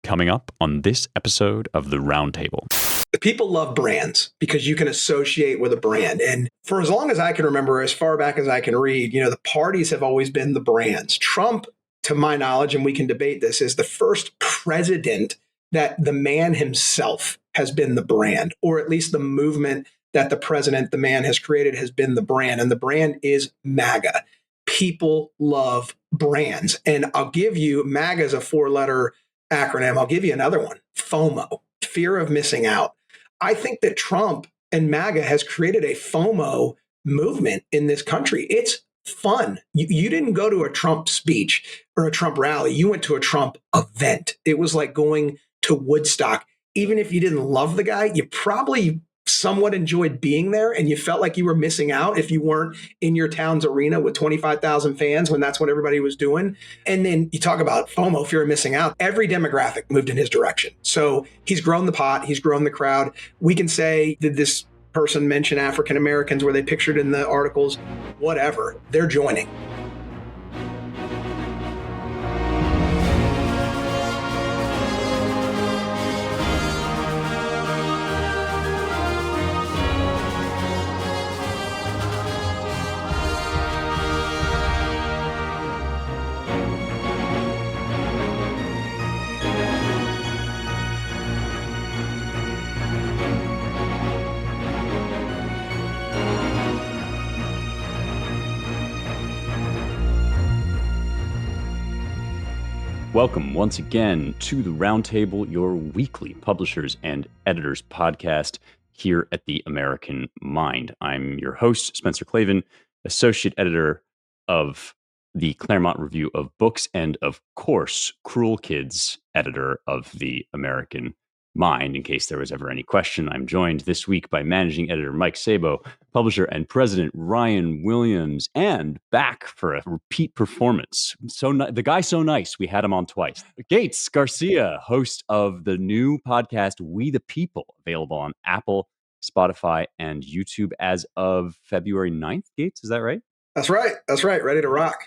coming up on this episode of the Roundtable. People love brands because you can associate with a brand. And for as long as I can remember, as far back as I can read, the parties have always been the brands. Trump, to my knowledge, and we can debate this, is the first president that the man himself has been the brand, or at least the movement that the president, the man, has created has been the brand. And the brand is MAGA. People love brands. And I'll give you, MAGA is a 4-letter acronym. I'll give you another one, FOMO, fear of missing out. I think that Trump and MAGA has created a FOMO movement in this country. It's fun. You didn't go to a Trump speech or a Trump rally. You went to a Trump event. It was like going to Woodstock. Even if you didn't love the guy, you probably somewhat enjoyed being there, and you felt like you were missing out if you weren't in your town's arena with 25,000 fans when that's what everybody was doing. And then you talk about FOMO, fear of missing out. Every demographic moved in his direction. So he's grown the pot. He's grown the crowd. We can say, did this person mention African Americans? Were they pictured in the articles? Whatever. They're joining. Welcome once again to the Roundtable, your weekly publishers and editors podcast here at the American Mind. I'm your host, Spencer Klavan, associate editor of the Claremont Review of Books, and of course, Cruel Kids, editor of the American Mind. In case there was ever any question, I'm joined this week by managing editor Mike Sabo, publisher and president Ryan Williams, and back for a repeat performance. The guy so nice, we had him on twice. Gates Garcia, host of the new podcast We the People, available on Apple, Spotify, and YouTube as of February 9th. Gates, is that right? That's right. Ready to rock.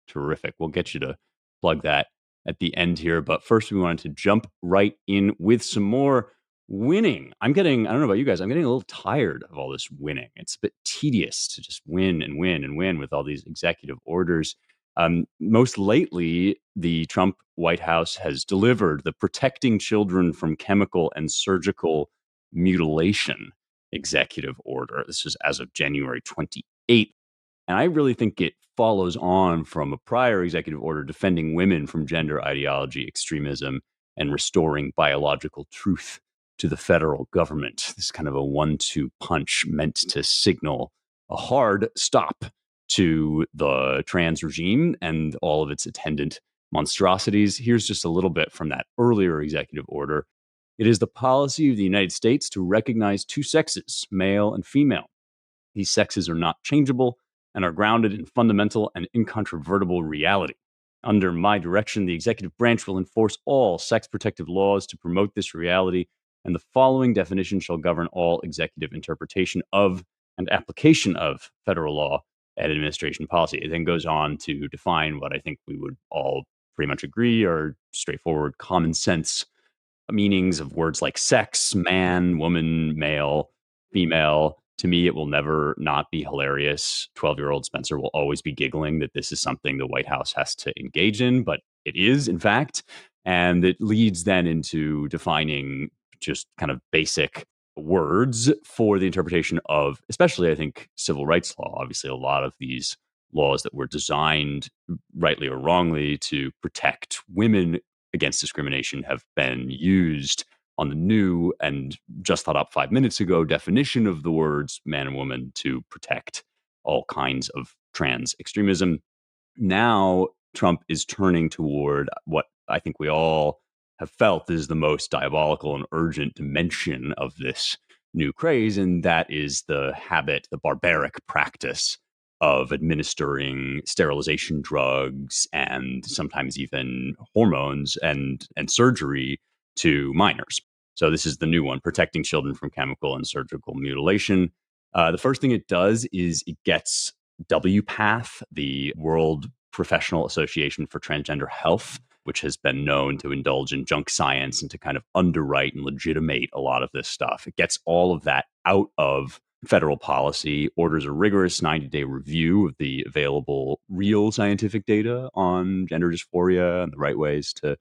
Terrific. We'll get you to plug that at the end here. But first, we wanted to jump right in with some more winning. I don't know about you guys, I'm getting a little tired of all this winning. It's a bit tedious to just win and win and win with all these executive orders. Most lately, the Trump White House has delivered the Protecting Children from Chemical and Surgical Mutilation executive order. This is as of January 28th. And I really think it follows on from a prior executive order defending women from gender ideology, extremism, and restoring biological truth to the federal government. This is kind of a 1-2 punch meant to signal a hard stop to the trans regime and all of its attendant monstrosities. Here's just a little bit from that earlier executive order. It is the policy of the United States to recognize two sexes, male and female. These sexes are not changeable and are grounded in fundamental and incontrovertible reality. Under my direction, the executive branch will enforce all sex-protective laws to promote this reality, and the following definition shall govern all executive interpretation of and application of federal law and administration policy. It then goes on to define what I think we would all pretty much agree are straightforward, common sense meanings of words like sex, man, woman, male, female. To me, it will never not be hilarious. 12-year-old Spencer will always be giggling that this is something the White House has to engage in, but it is, in fact. And it leads then into defining just kind of basic words for the interpretation of, especially, I think, civil rights law. Obviously, a lot of these laws that were designed, rightly or wrongly, to protect women against discrimination have been used on the new and just thought up 5 minutes ago definition of the words man and woman to protect all kinds of trans extremism. Now, Trump is turning toward what I think we all have felt is the most diabolical and urgent dimension of this new craze, and that is the habit, the barbaric practice of administering sterilization drugs and sometimes even hormones and surgery to minors. So this is the new one, Protecting Children from Chemical and Surgical Mutilation. The first thing it does is it gets WPATH, the World Professional Association for Transgender Health, which has been known to indulge in junk science and to kind of underwrite and legitimate a lot of this stuff. It gets all of that out of federal policy, orders a rigorous 90-day review of the available real scientific data on gender dysphoria and the right ways to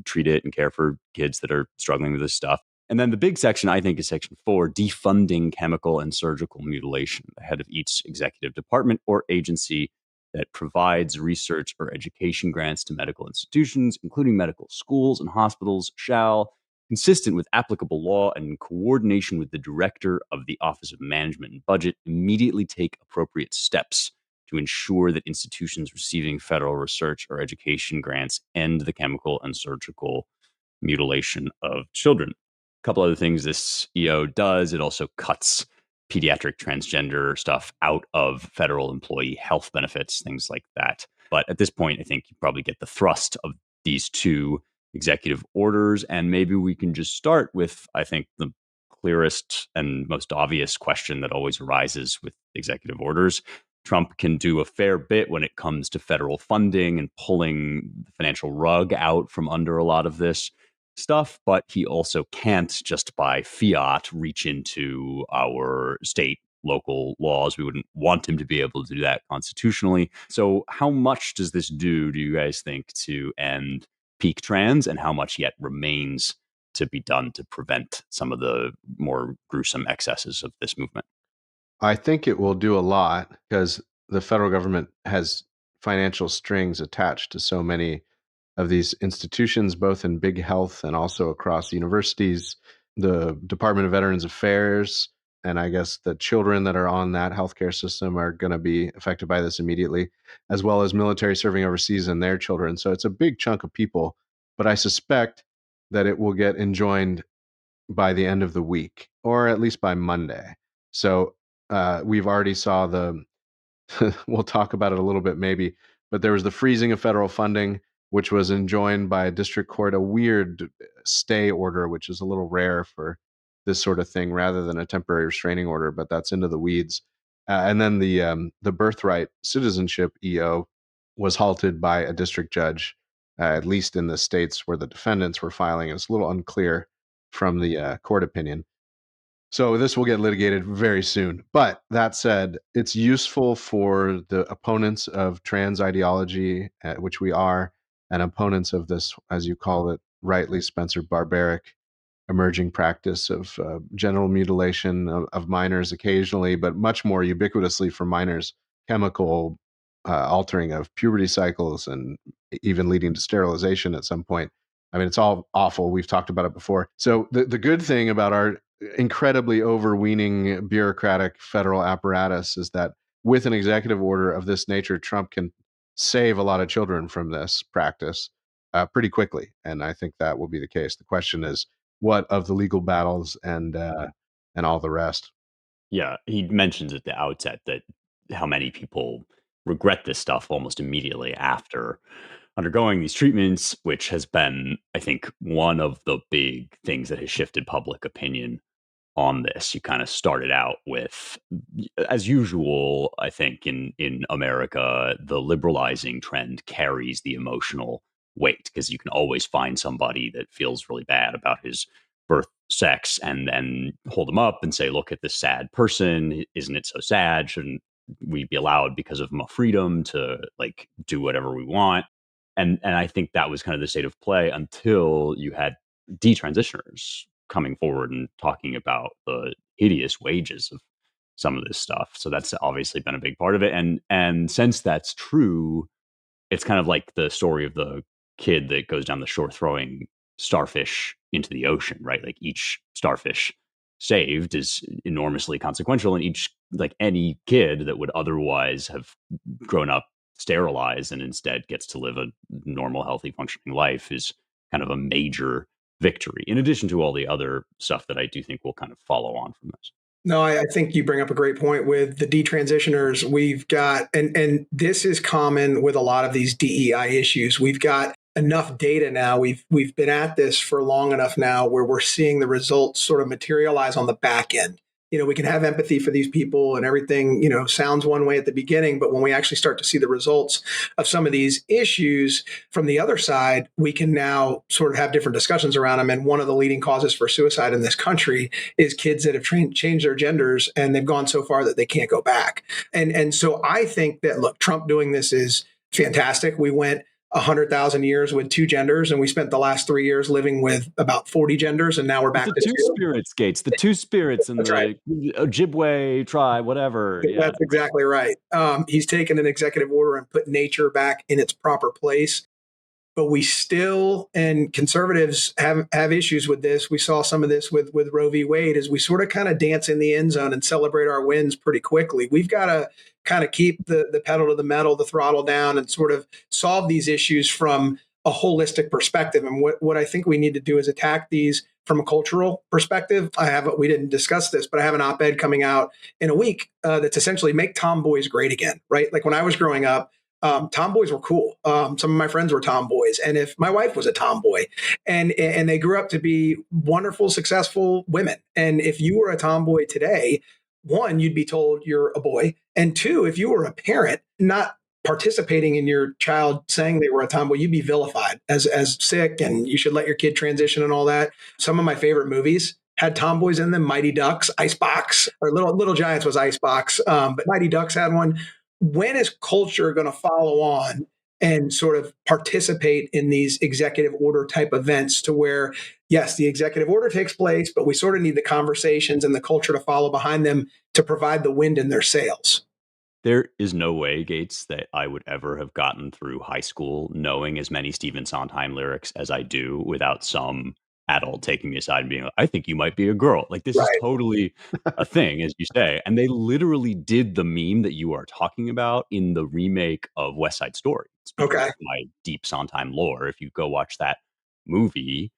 treat it and care for kids that are struggling with this stuff. And then the big section, I think, is section 4, defunding chemical and surgical mutilation. The head of each executive department or agency that provides research or education grants to medical institutions, including medical schools and hospitals, shall, consistent with applicable law and in coordination with the director of the Office of Management and Budget, immediately take appropriate steps to ensure that institutions receiving federal research or education grants end the chemical and surgical mutilation of children. A couple other things this EO does: it also cuts pediatric transgender stuff out of federal employee health benefits, things like that. But at this point, I think you probably get the thrust of these two executive orders. And maybe we can just start with, I think, the clearest and most obvious question that always arises with executive orders. Trump can do a fair bit when it comes to federal funding and pulling the financial rug out from under a lot of this stuff, but he also can't just by fiat reach into our state local laws. We wouldn't want him to be able to do that constitutionally. So how much does this do you guys think, to end peak trans, and how much yet remains to be done to prevent some of the more gruesome excesses of this movement? I think it will do a lot because the federal government has financial strings attached to so many of these institutions, both in big health and also across universities, the Department of Veterans Affairs, and I guess the children that are on that healthcare system are going to be affected by this immediately, as well as military serving overseas and their children. So it's a big chunk of people, but I suspect that it will get enjoined by the end of the week, or at least by Monday. So we've already saw the, we'll talk about it a little bit maybe, but there was the freezing of federal funding, which was enjoined by a district court, a weird stay order, which is a little rare for this sort of thing, rather than a temporary restraining order, but that's into the weeds. And then the birthright citizenship EO was halted by a district judge, at least in the states where the defendants were filing. It's a little unclear from the court opinion. So this will get litigated very soon. But that said, it's useful for the opponents of trans ideology, which we are, and opponents of this, as you call it, rightly, Spencer, barbaric emerging practice of genital mutilation of minors occasionally, but much more ubiquitously for minors, chemical altering of puberty cycles and even leading to sterilization at some point. I mean, it's all awful. We've talked about it before. So the good thing about our incredibly overweening bureaucratic federal apparatus is that with an executive order of this nature, Trump can save a lot of children from this practice pretty quickly. And I think that will be the case. The question is, what of the legal battles and all the rest? Yeah, he mentions at the outset that how many people regret this stuff almost immediately after undergoing these treatments, which has been, I think, one of the big things that has shifted public opinion on this. You kind of started out with, as usual, I think in America, the liberalizing trend carries the emotional weight, because you can always find somebody that feels really bad about his birth sex and then hold them up and say, look at this sad person. Isn't it so sad? Shouldn't we be allowed, because of my freedom, to like do whatever we want? And I think that was kind of the state of play until you had detransitioners coming forward and talking about the hideous wages of some of this stuff. So that's obviously been a big part of it. And since that's true, it's kind of like the story of the kid that goes down the shore throwing starfish into the ocean, right? Like each starfish saved is enormously consequential, and each, like any kid that would otherwise have grown up sterilized and instead gets to live a normal, healthy, functioning life, is kind of a major victory, in addition to all the other stuff that I do think will kind of follow on from this. No, I think you bring up a great point with the detransitioners. We've got, and this is common with a lot of these DEI issues. We've got enough data now. We've been at this for long enough now where we're seeing the results sort of materialize on the back end. we can have empathy for these people and everything, sounds one way at the beginning, but when we actually start to see the results of some of these issues from the other side, we can now sort of have different discussions around them. And one of the leading causes for suicide in this country is kids that have changed their genders and they've gone so far that they can't go back. And so I think that, look, Trump doing this is fantastic. We went 100,000 years with two genders, and we spent the last 3 years living with about 40 genders, and now we're back the to two spirits, Gates. The two spirits in That's the right. Ojibwe tribe, whatever. Yeah. That's exactly right. He's taken an executive order and put nature back in its proper place. But we still, and conservatives have issues with this. We saw some of this with Roe v. Wade, as we sort of kind of dance in the end zone and celebrate our wins pretty quickly. We've got to kind of keep the pedal to the metal, the throttle down, and sort of solve these issues from a holistic perspective. And what I think we need to do is attack these from a cultural perspective. We didn't discuss this, but I have an op-ed coming out in a week that's essentially make tomboys great again, right? Like when I was growing up, tomboys were cool. Some of my friends were tomboys, and if my wife was a tomboy, and they grew up to be wonderful, successful women. And if you were a tomboy today, one, you'd be told you're a boy, and two, if you were a parent not participating in your child saying they were a tomboy, you'd be vilified as sick, and you should let your kid transition and all that. Some of my favorite movies had tomboys in them. Mighty Ducks, Icebox, or Little Giants was Icebox, but Mighty Ducks had one. When is culture going to follow on and sort of participate in these executive order type events to where, yes, the executive order takes place, but we sort of need the conversations and the culture to follow behind them to provide the wind in their sails? There is no way, Gates, that I would ever have gotten through high school knowing as many Stephen Sondheim lyrics as I do without some adult taking me aside and being like, I think you might be a girl. Like, this is Right. totally a thing, as you say. And they literally did the meme that you are talking about in the remake of Westside Story. Speaking Okay. of my deep Sondheim lore, if you go watch that movie,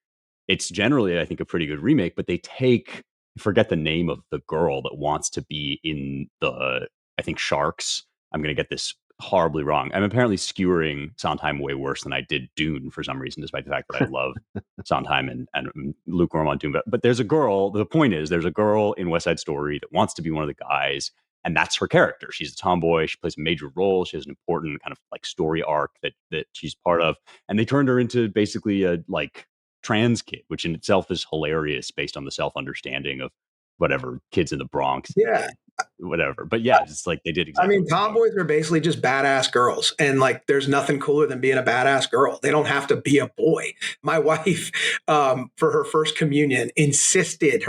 it's generally, I think, a pretty good remake, but they take, forget the name of the girl that wants to be in the, I think, Sharks. I'm going to get this horribly wrong. I'm apparently skewering Sondheim way worse than I did Dune for some reason, despite the fact that I love Sondheim and lukewarm on Dune. But there's a girl, the point is, there's a girl in West Side Story that wants to be one of the guys, and that's her character. She's a tomboy. She plays a major role. She has an important kind of like story arc that she's part of. And they turned her into basically a like trans kid, which in itself is hilarious based on the self-understanding of whatever kids in the Bronx, Yeah. whatever. But yeah, it's like they did I exactly. mean, tomboys are basically just badass girls. And like, there's nothing cooler than being a badass girl. They don't have to be a boy. My wife, for her first communion, insisted,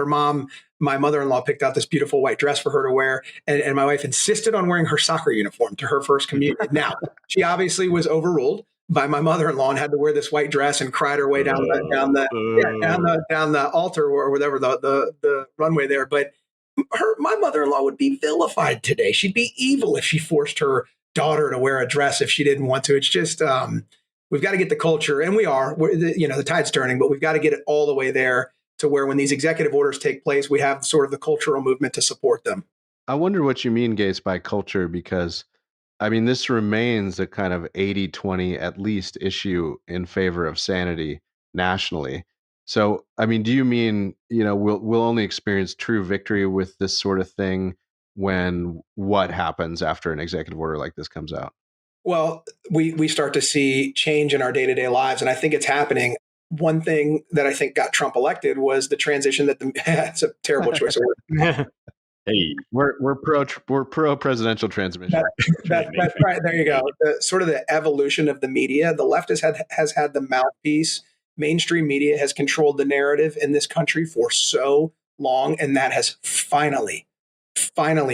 my mother-in-law picked out this beautiful white dress for her to wear. And my wife insisted on wearing her soccer uniform to her first communion. Now, she obviously was overruled by my mother-in-law and had to wear this white dress and cried her way down the altar or whatever, the runway there. But my mother-in-law would be vilified today. She'd be evil if she forced her daughter to wear a dress if she didn't want to. It's just we've got to get the culture, and the tide's turning, but we've got to get it all the way there to where when these executive orders take place, we have sort of the cultural movement to support them. I wonder what you mean, Gates, by culture, because I mean, this remains a kind of 80-20 at least issue in favor of sanity nationally. So, I mean, do you mean, we'll only experience true victory with this sort of thing when what happens after an executive order like this comes out? Well, we start to see change in our day-to-day lives, and I think it's happening. One thing that I think got Trump elected was the transition that it's a terrible choice of word. Hey, we're pro presidential transmission. That's right. There you go. Sort of the evolution of the media. The left has had the mouthpiece. Mainstream media has controlled the narrative in this country for so long, and that has finally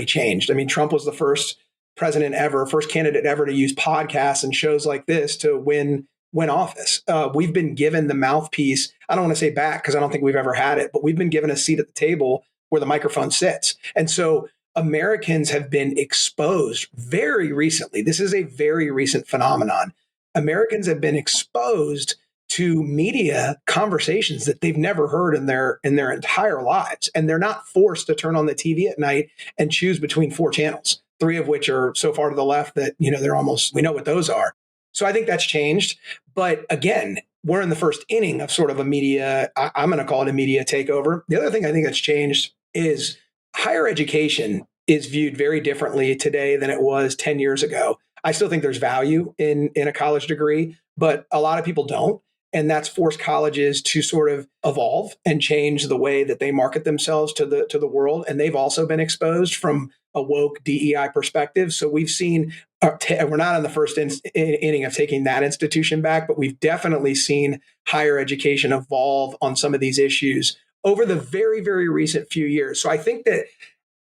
changed. I mean, Trump was the first candidate ever to use podcasts and shows like this to win office. We've been given the mouthpiece. I don't want to say back because I don't think we've ever had it, but we've been given a seat at the table where the microphone sits. And so Americans have been exposed very recently. This is a very recent phenomenon. Americans have been exposed to media conversations that they've never heard in their entire lives. And they're not forced to turn on the TV at night and choose between 4 channels, 3 of which are so far to the left that, we know what those are. So I think that's changed. But again, we're in the first inning of sort of a media, I'm going to call it a media takeover. The other thing I think that's changed is higher education is viewed very differently today than it was 10 years ago. I still think there's value in a college degree, but a lot of people don't. And that's forced colleges to sort of evolve and change the way that they market themselves to the world. And they've also been exposed from a woke DEI perspective. So we've seen, we're not in the first inning of taking that institution back, but we've definitely seen higher education evolve on some of these issues over the very, very recent few years. So I think that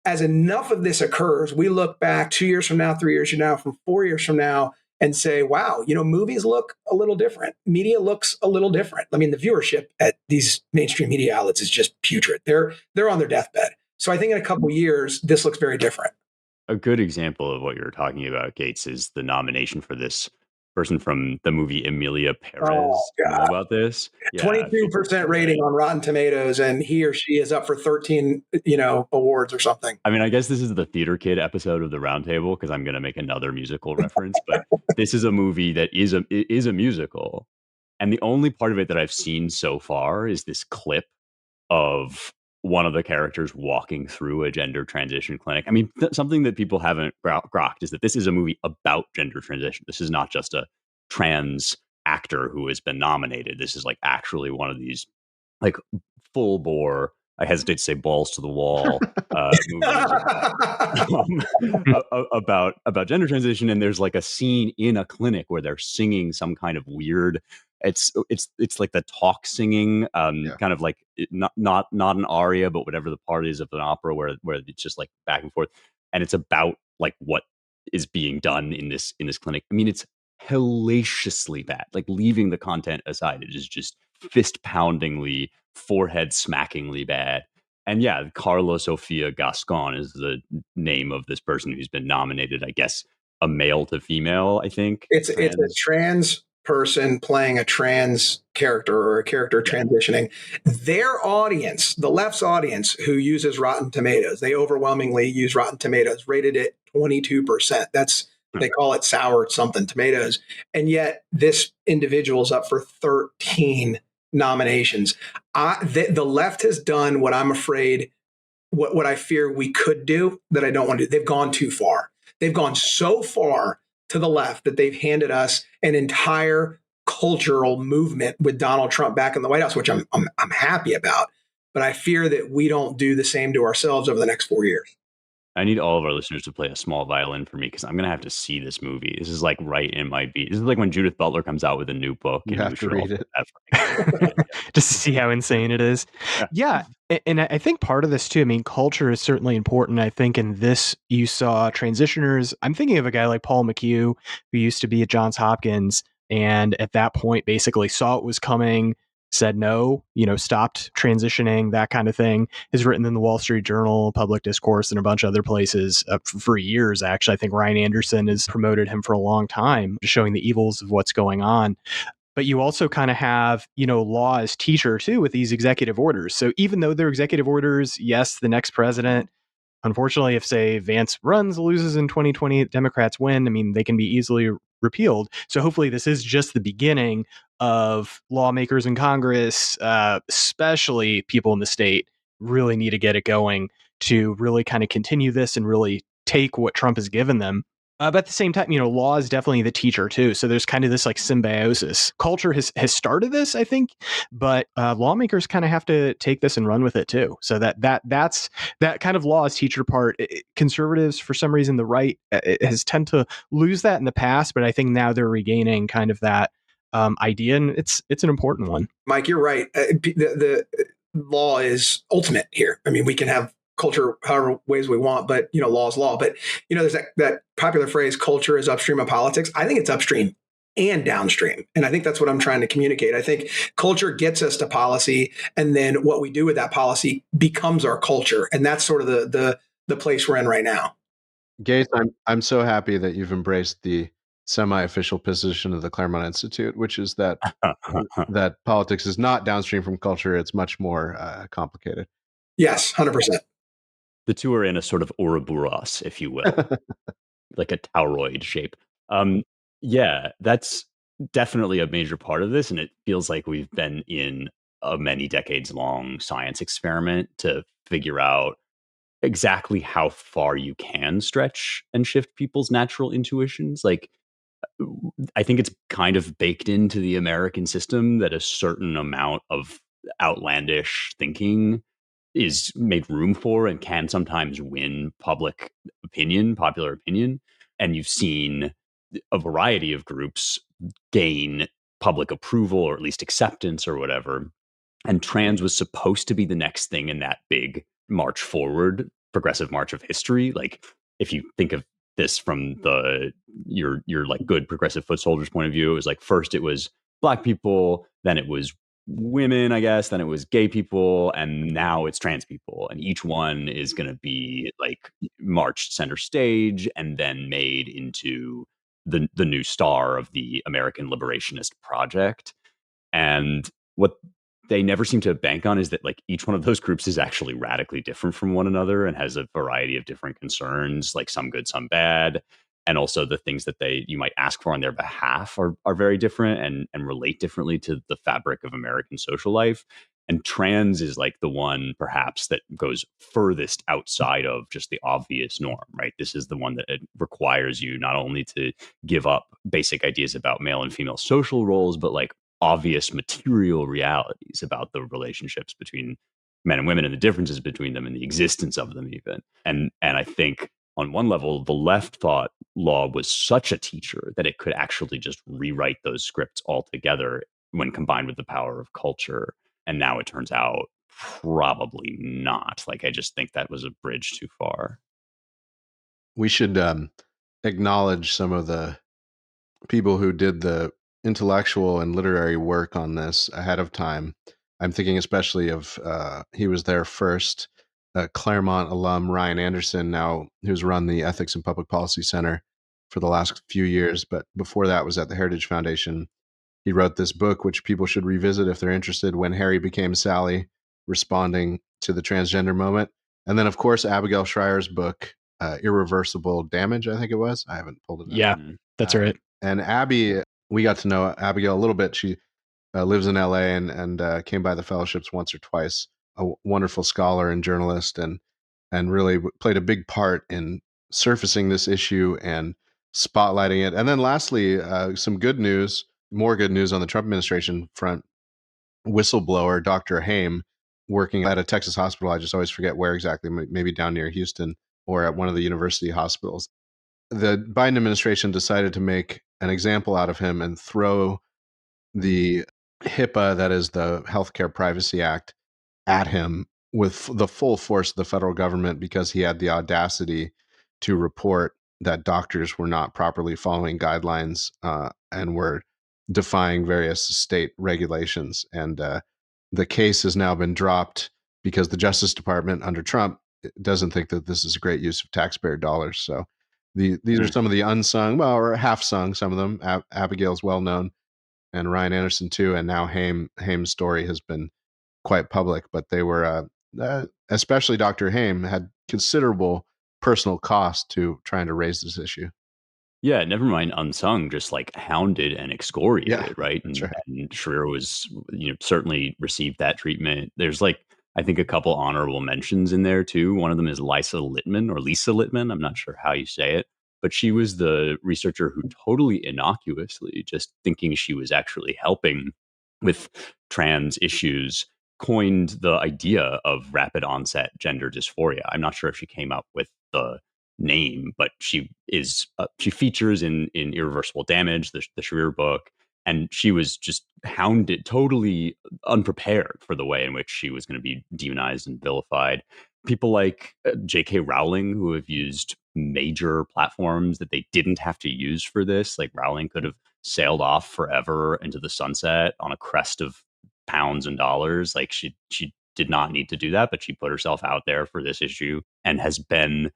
as enough of this occurs, we look back 2 years from now, 3 years from now, from 4 years from now, and say, wow, movies look a little different. Media looks a little different. I mean, the viewership at these mainstream media outlets is just putrid. They're on their deathbed. So I think in a couple of years, this looks very different. A good example of what you're talking about, Gates, is the nomination for this person from the movie Amelia Oh, Perez. You know God. about this? Yeah, 22% rating on Rotten Tomatoes, and he or she is up for 13, awards or something. I mean, I guess this is the theater kid episode of the Roundtable because I'm going to make another musical reference, but this is a movie that is a musical, and the only part of it that I've seen so far is this clip of one of the characters walking through a gender transition clinic. I mean, something that people haven't grokked is that this is a movie about gender transition. This is not just a trans actor who has been nominated. This is like actually one of these like full bore, I hesitate to say balls to the wall movies about gender transition. And there's like a scene in a clinic where they're singing some kind of weird, it's like the talk singing, kind of like not an aria, but whatever the part is of an opera where it's just like back and forth, and it's about like what is being done in this clinic. I mean, it's hellaciously bad. Like, leaving the content aside, it is just fist poundingly, forehead smackingly bad. And yeah, Carla Sofia Gascon is the name of this person who's been nominated. I guess a male to female. I think it's a trans person playing a trans character or a character transitioning. Their audience, the left's audience who uses Rotten Tomatoes, they overwhelmingly use Rotten Tomatoes, rated it 22%. They call it sour something tomatoes. And yet this individual's up for 13 nominations. The left has done what I'm afraid, what I fear we could do that I don't want to do. They've gone too far. They've gone so far to the left that they've handed us an entire cultural movement with Donald Trump back in the White House, which I'm happy about. But I fear that we don't do the same to ourselves over the next 4 years. I need all of our listeners to play a small violin for me because I'm going to have to see this movie. This is like right in my beat. This is like when Judith Butler comes out with a new book. You have to read it. Just to see how insane it is. Yeah. And I think part of this too, I mean, culture is certainly important. I think in this, you saw transitioners. I'm thinking of a guy like Paul McHugh, who used to be at Johns Hopkins, and at that point basically saw it was coming, said no, stopped transitioning, that kind of thing. Has written in the Wall Street Journal, Public Discourse, and a bunch of other places for years, actually. I think Ryan Anderson has promoted him for a long time, showing the evils of what's going on. But you also kind of have, law as teacher too with these executive orders. So even though they're executive orders, yes, the next president, unfortunately, if say Vance runs, loses in 2020, Democrats win, I mean, they can be easily repealed. So hopefully this is just the beginning of lawmakers in Congress, especially people in the state, really need to get it going to really kind of continue this and really take what Trump has given them. But at the same time, law is definitely the teacher too. So there's kind of this like symbiosis. Culture has started this, I think, but lawmakers kind of have to take this and run with it too. So that's that kind of law as teacher part. Conservatives, for some reason, the right has tend to lose that in the past, but I think now they're regaining kind of that idea, and it's an important one. Mike, you're right. The law is ultimate here. I mean, we can have culture however ways we want, but law is law. But there's that popular phrase, culture is upstream of politics. I think it's upstream and downstream. And I think that's what I'm trying to communicate. I think culture gets us to policy, and then what we do with that policy becomes our culture. And that's sort of the place we're in right now. Gates, I'm so happy that you've embraced the semi-official position of the Claremont Institute, which is that that politics is not downstream from culture. It's much more complicated. Yes, 100%. The two are in a sort of Ouroboros, if you will, like a tauroid shape. Yeah, that's definitely a major part of this. And it feels like we've been in a many decades long science experiment to figure out exactly how far you can stretch and shift people's natural intuitions. Like, I think it's kind of baked into the American system that a certain amount of outlandish thinking is made room for and can sometimes win public opinion, popular opinion. And you've seen a variety of groups gain public approval or at least acceptance or whatever. And trans was supposed to be the next thing in that big march forward, progressive march of history. Like, if you think of this from your like good progressive foot soldiers point of view, it was like first it was black people, then it was women, I guess, then it was gay people, and now it's trans people. And each one is going to be like marched center stage and then made into the new star of the American liberationist project. And what they never seem to bank on is that like each one of those groups is actually radically different from one another and has a variety of different concerns, like some good, some bad. And also the things that you might ask for on their behalf are very different and relate differently to the fabric of American social life. And trans is like the one perhaps that goes furthest outside of just the obvious norm, right? This is the one that it requires you not only to give up basic ideas about male and female social roles, but like obvious material realities about the relationships between men and women and the differences between them and the existence of them even. And I think on one level, the left thought law was such a teacher that it could actually just rewrite those scripts altogether when combined with the power of culture. And now it turns out probably not. Like, I just think that was a bridge too far. We should acknowledge some of the people who did the intellectual and literary work on this ahead of time. I'm thinking especially of he was there first, Claremont alum Ryan Anderson, now who's run the Ethics and Public Policy Center for the last few years, but before that was at the Heritage Foundation. He wrote this book, which people should revisit if they're interested, When Harry Became Sally, responding to the transgender moment. And then, of course, Abigail Schreier's book, Irreversible Damage, I think it was. I haven't pulled it up. Yeah, that's right. And Abby, we got to know Abigail a little bit. She lives in LA and came by the fellowships once or twice. A wonderful scholar and journalist, and really played a big part in surfacing this issue and spotlighting it. And then lastly, some good news, more good news on the Trump administration front. Whistleblower Dr. Haim, working at a Texas hospital. I just always forget where exactly, maybe down near Houston or at one of the university hospitals. The Biden administration decided to make an example out of him and throw the HIPAA, that is the Healthcare Privacy Act, at him with the full force of the federal government because he had the audacity to report that doctors were not properly following guidelines and were defying various state regulations. And the case has now been dropped because the Justice Department under Trump doesn't think that this is a great use of taxpayer dollars. So these are some of the unsung, well, or half sung, some of them. Abigail's well known, and Ryan Anderson too. And now Haim's story has been quite public, but they were, especially Dr. Haim, had considerable personal cost to trying to raise this issue. Yeah, never mind unsung, just like hounded and excoriated, right? That's right. And Schreier was, certainly received that treatment. There's like, I think a couple honorable mentions in there too. One of them is Lisa Littman. I'm not sure how you say it, but she was the researcher who totally innocuously, just thinking she was actually helping with trans issues, coined the idea of rapid onset gender dysphoria. I'm not sure if she came up with the name, but she features in Irreversible Damage, the Schreier book, and she was just hounded, totally unprepared for the way in which she was going to be demonized and vilified. People like J.K. Rowling, who have used major platforms that they didn't have to use for this. Like, Rowling could have sailed off forever into the sunset on a crest of pounds and dollars. Like, she did not need to do that, but she put herself out there for this issue and has been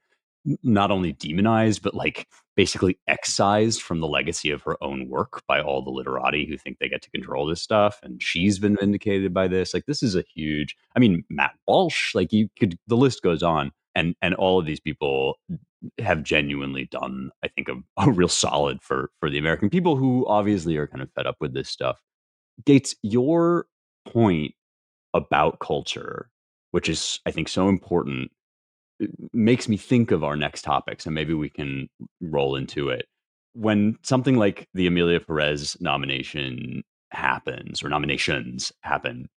not only demonized, but like basically excised from the legacy of her own work by all the literati who think they get to control this stuff. And she's been vindicated by this. Like, this is a huge, I mean, Matt Walsh, like, the list goes on. And all of these people have genuinely done, I think, a real solid for the American people who obviously are kind of fed up with this stuff. Gates, your point about culture, which is, I think, so important, makes me think of our next topic. So maybe we can roll into it. When something like the Amelia Perez nomination happens or nominations happen,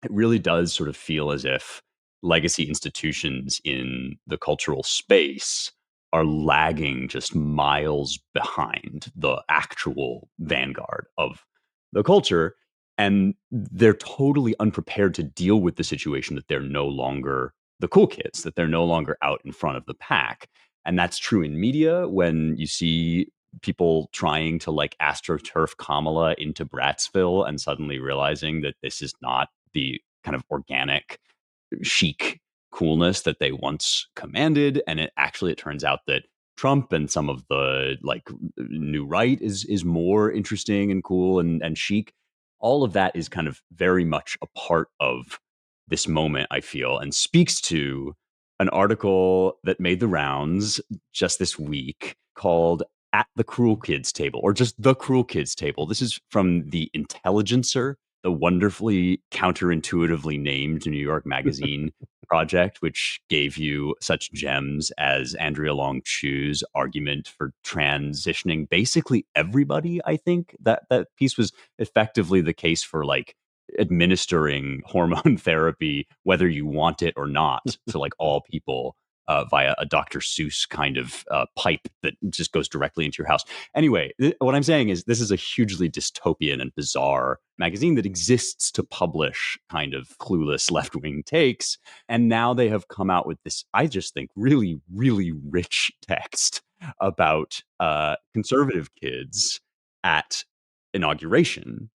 it really does sort of feel as if legacy institutions in the cultural space are lagging just miles behind the actual vanguard of the culture. And they're totally unprepared to deal with the situation that they're no longer the cool kids, that they're no longer out in front of the pack. And that's true in media when you see people trying to like astroturf Kamala into Brattsville and suddenly realizing that this is not the kind of organic, chic coolness that they once commanded. And it turns out that Trump and some of the like new right is more interesting and cool and chic. All of that is kind of very much a part of this moment, I feel, and speaks to an article that made the rounds just this week called At the Cruel Kids Table, or just The Cruel Kids Table. This is from The Intelligencer, the wonderfully counterintuitively named New York Magazine project, which gave you such gems as Andrea Long Chu's argument for transitioning basically everybody. I think that piece was effectively the case for like administering hormone therapy, whether you want it or not, to like all people via a Dr. Seuss kind of pipe that just goes directly into your house. Anyway, what I'm saying is this is a hugely dystopian and bizarre magazine that exists to publish kind of clueless left-wing takes. And now they have come out with this, I just think, really, really rich text about conservative kids at inauguration.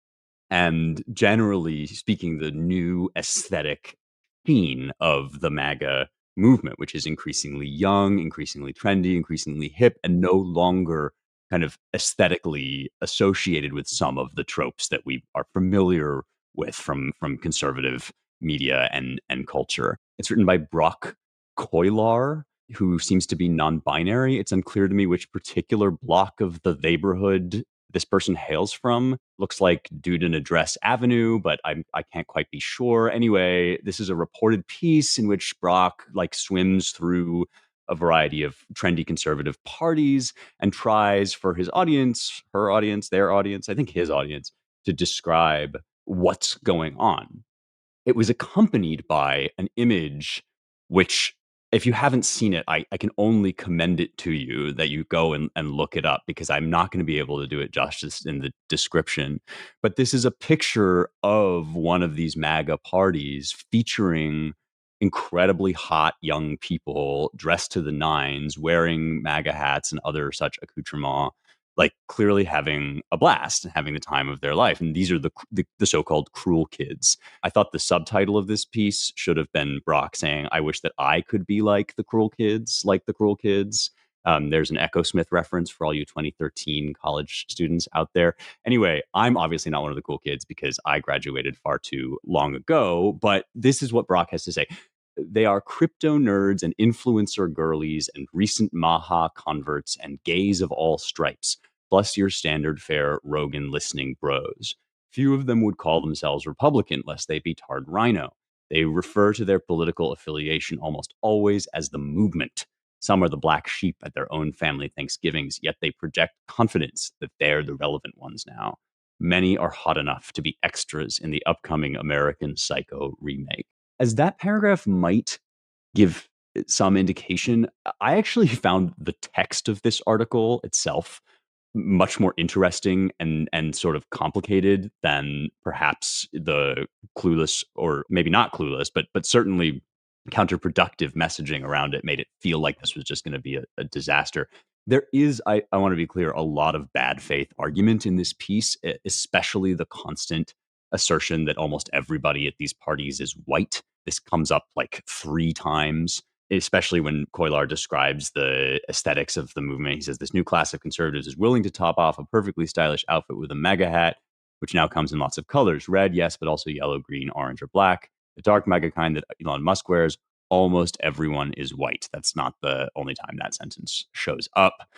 And generally speaking, the new aesthetic sheen of the MAGA movement, which is increasingly young, increasingly trendy, increasingly hip, and no longer kind of aesthetically associated with some of the tropes that we are familiar with from conservative media and culture. It's written by Brock Koilar, who seems to be non-binary. It's unclear to me which particular block of the neighborhood this person hails from. Looks like Duden Address Avenue, but I can't quite be sure. Anyway, this is a reported piece in which Brock like swims through a variety of trendy conservative parties and tries for his audience, her audience, their audience, I think his audience, to describe what's going on. It was accompanied by an image which, if you haven't seen it, I can only commend it to you that you go and look it up, because I'm not going to be able to do it justice in the description. But this is a picture of one of these MAGA parties featuring incredibly hot young people dressed to the nines, wearing MAGA hats and other such accoutrements, like clearly having a blast and having the time of their life. And these are the so-called cruel kids. I thought the subtitle of this piece should have been Brock saying, I wish that I could be like the cruel kids, like the cruel kids. There's an Echo Smith reference for all you 2013 college students out there. Anyway, I'm obviously not one of the cool kids because I graduated far too long ago, but this is what Brock has to say. They are crypto nerds and influencer girlies and recent Maha converts and gays of all stripes, plus your standard fare Rogan listening bros. Few of them would call themselves Republican lest they be tarred rhino. They refer to their political affiliation almost always as the movement. Some are the black sheep at their own family Thanksgivings, yet they project confidence that they're the relevant ones now. Many are hot enough to be extras in the upcoming American Psycho remake. As that paragraph might give some indication, I actually found the text of this article itself much more interesting and sort of complicated than perhaps the clueless, or maybe not clueless, but certainly counterproductive messaging around it made it feel like this was just going to be a disaster. There is, I want to be clear, a lot of bad faith argument in this piece, especially the constant assertion that almost everybody at these parties is white. This comes up like 3 times, especially when Koilar describes the aesthetics of the movement. He says this new class of conservatives is willing to top off a perfectly stylish outfit with a MAGA hat, which now comes in lots of colors. Red, yes, but also yellow, green, orange, or black. The dark MAGA kind that Elon Musk wears, almost everyone is white. That's not the only time that sentence shows up.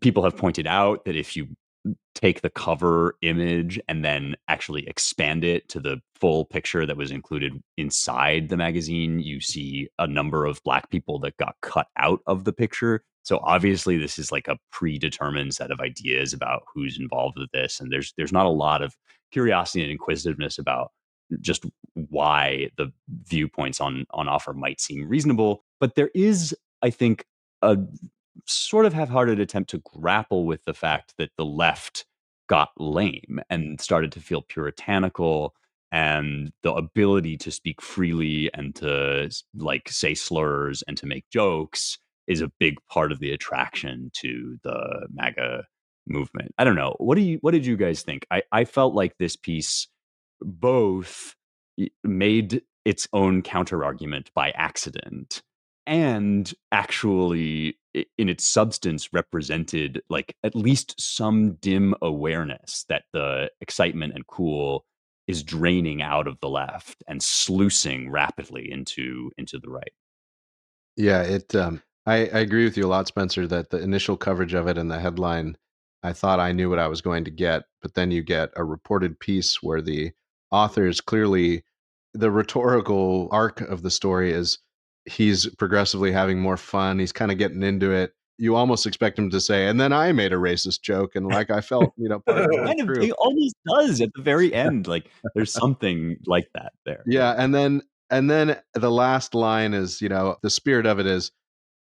People have pointed out that if you take the cover image and then actually expand it to the full picture that was included inside the magazine, you see a number of Black people that got cut out of the picture. So obviously this is like a predetermined set of ideas about who's involved with this. And there's not a lot of curiosity and inquisitiveness about just why the viewpoints on offer might seem reasonable. But there is, I think, a sort of half-hearted attempt to grapple with the fact that the left got lame and started to feel puritanical, and the ability to speak freely and to like say slurs and to make jokes is a big part of the attraction to the MAGA movement. I don't know. What did you guys think? I felt like this piece both made its own counter argument by accident and actually in its substance represented like at least some dim awareness that the excitement and cool is draining out of the left and sluicing rapidly into the right. Yeah, I agree with you a lot, Spencer, that the initial coverage of it and the headline, I thought I knew what I was going to get, but then you get a reported piece where the author is clearly, the rhetorical arc of the story is he's progressively having more fun. He's kind of getting into it. You almost expect him to say, and then I made a racist joke, and like I felt, part of the way Kind of, through. it almost does at the very end. Like there's something like that there. Yeah, and then the last line is, the spirit of it is,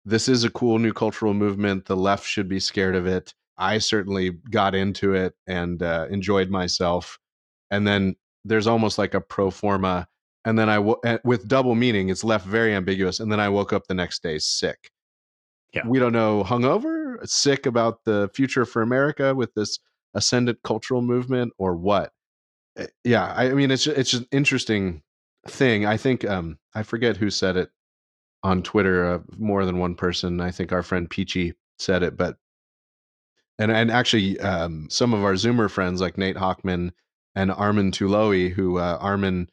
this is a cool new cultural movement. The left should be scared of it. I certainly got into it and enjoyed myself. And then there's almost like a pro forma. And then with double meaning, it's left very ambiguous. And then I woke up the next day sick. Yeah. We don't know, hungover, sick about the future for America with this ascendant cultural movement or what. Yeah, I mean, it's just an interesting thing. I think I forget who said it on Twitter, more than one person. I think our friend Peachy said it, but and actually some of our Zoomer friends like Nate Hockman and Armin Tulowi, who Armin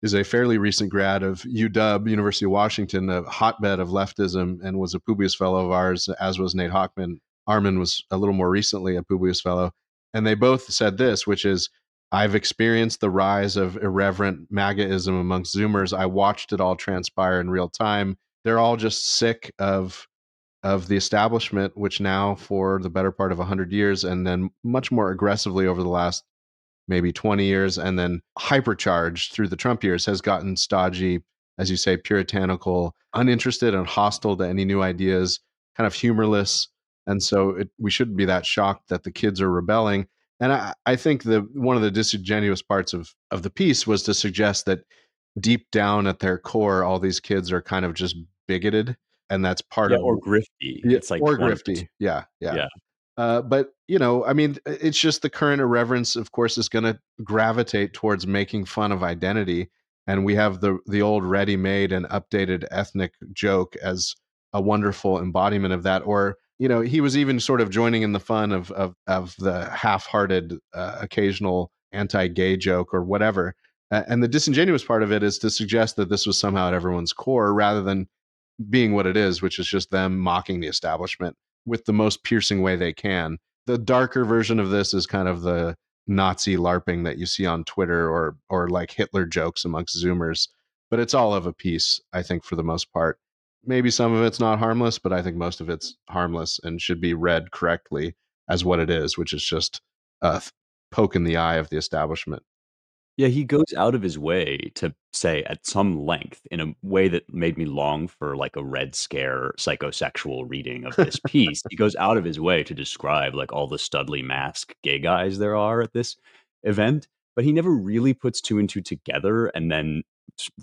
is a fairly recent grad of UW, University of Washington, a hotbed of leftism, and was a Publius Fellow of ours, as was Nate Hockman. Armin was a little more recently a Publius Fellow. And they both said this, which is, I've experienced the rise of irreverent MAGAism amongst Zoomers. I watched it all transpire in real time. They're all just sick of the establishment, which now for the better part of 100 years, and then much more aggressively over the last maybe 20 years, and then hypercharged through the Trump years, has gotten stodgy, as you say, puritanical, uninterested and hostile to any new ideas, kind of humorless. And so we shouldn't be that shocked that the kids are rebelling. And I think one of the disingenuous parts of the piece was to suggest that deep down at their core, all these kids are kind of just bigoted. And that's part of, or grifty. It's like or grifty. Yeah. But I mean, it's just the current irreverence, of course, is going to gravitate towards making fun of identity. And we have the old ready-made and updated ethnic joke as a wonderful embodiment of that. Or, he was even sort of joining in the fun of the half-hearted occasional anti-gay joke or whatever. And the disingenuous part of it is to suggest that this was somehow at everyone's core rather than being what it is, which is just them mocking the establishment with the most piercing way they can. The darker version of this is kind of the Nazi LARPing that you see on Twitter or like Hitler jokes amongst Zoomers. But it's all of a piece, I think, for the most part. Maybe some of it's not harmless, but I think most of it's harmless and should be read correctly as what it is, which is just a poke in the eye of the establishment. Yeah, he goes out of his way to say at some length, in a way that made me long for like a Red Scare psychosexual reading of this piece. He goes out of his way to describe like all the studly mask gay guys there are at this event, but he never really puts two and two together and then